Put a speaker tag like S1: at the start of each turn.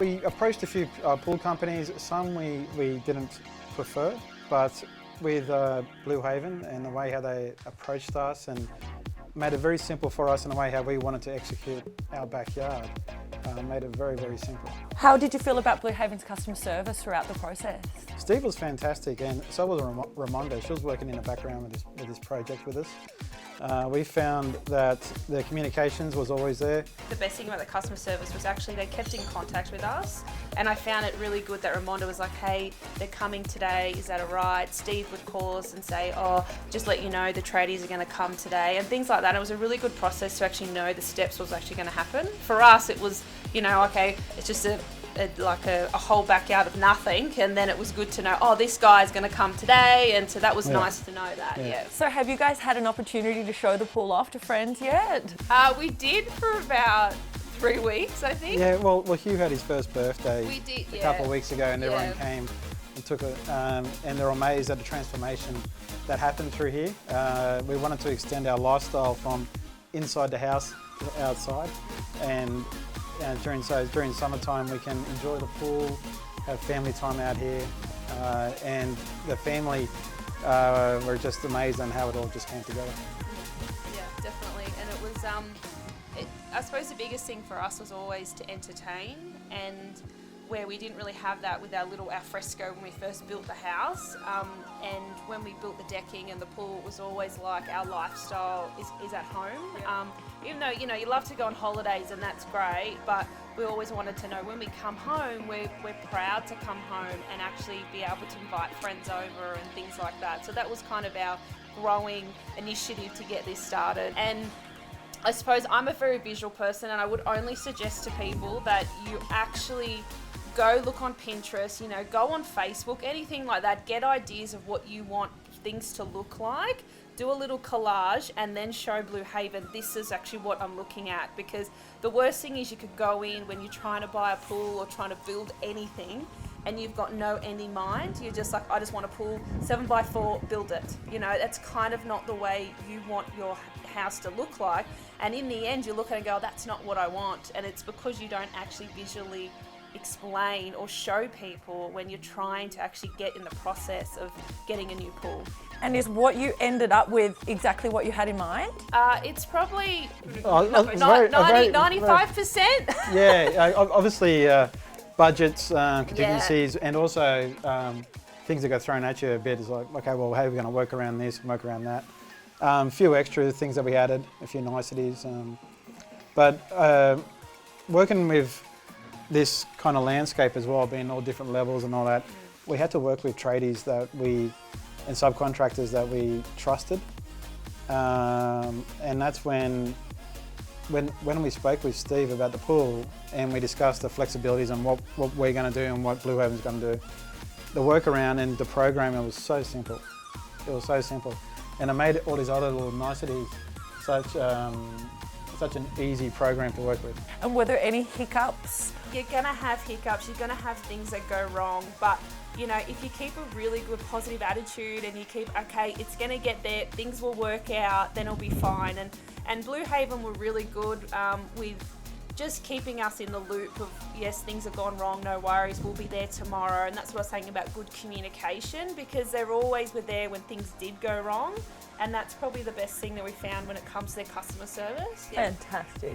S1: We approached a few pool companies. Some we didn't prefer, but with Blue Haven and the way how they approached us and made it very simple for us in the way how we wanted to execute our backyard, made it very, very simple.
S2: How did you feel about Blue Haven's customer service throughout the process?
S1: Steve was fantastic, and so was Ramonda. She was working in the background with this project with us. We found that the communications was always there.
S3: The best thing about the customer service was actually they kept in contact with us, and I found it really good that Ramonda was like, hey, they're coming today, is that alright? Steve would call us and say, oh, just let you know the tradies are going to come today, and things like that. It was a really good process to actually know the steps was actually going to happen. For us, it was, okay, it's just a whole backyard of nothing, and then it was good to know, oh, this guy's going to come today, and so that was nice to know that. Yeah.
S2: So have you guys had an opportunity to show the pool off to friends yet?
S3: We did for about 3 weeks, I think.
S1: Yeah, well, Hugh had his first birthday a couple of weeks ago, and everyone came and took it, and they're amazed at the transformation that happened through here. We wanted to extend our lifestyle from inside the house to outside, and during summertime we can enjoy the pool, have family time out here, and the family were just amazed on how it all just came together.
S3: Yeah, definitely, and it was, I suppose the biggest thing for us was always to entertain, and where we didn't really have that with our fresco when we first built the house, and when we built the decking and the pool, it was always like our lifestyle is at home. Even though you love to go on holidays and that's great, but we always wanted to know when we come home, we're proud to come home and actually be able to invite friends over and things like that. So that was kind of our growing initiative to get this started. And I suppose I'm a very visual person, and I would only suggest to people that you actually go look on Pinterest, go on Facebook, anything like that, get ideas of what you want things to look like, do a little collage, and then show Blue Haven, this is actually what I'm looking at. Because the worst thing is you could go in when you're trying to buy a pool or trying to build anything, and you've got no end in mind. You're just like, I just want a pool, 7x4, build it. That's kind of not the way you want your house to look like. And in the end, you look at it and go, that's not what I want. And it's because you don't actually visually explain or show people when you're trying to actually get in the process of getting a new pool.
S2: And is what you ended up with exactly what you had in mind?
S3: It's probably
S1: 95%. Yeah, obviously budgets, contingencies, and also things that go thrown at you a bit is like, okay, well, how are we going to work around this and work around that? A few extra things that we added, a few niceties. But working with this kind of landscape as well, being all different levels and all that, we had to work with tradies and subcontractors that we trusted. And that's when we spoke with Steve about the pool and we discussed the flexibilities and what we're going to do and what Blue Haven's going to do. The workaround and the programming was so simple. It was so simple. And it made all these other little niceties such an easy program to work with.
S2: And were there any hiccups?
S3: You're going to have hiccups, you're going to have things that go wrong, but if you keep a really good positive attitude and you keep, okay, it's going to get there, things will work out, then it'll be fine. And Blue Haven were really good with just keeping us in the loop of, yes, things have gone wrong, no worries, we'll be there tomorrow. And that's what I was saying about good communication, because they always were there when things did go wrong. And that's probably the best thing that we found when it comes to their customer service.
S2: Yeah. Fantastic.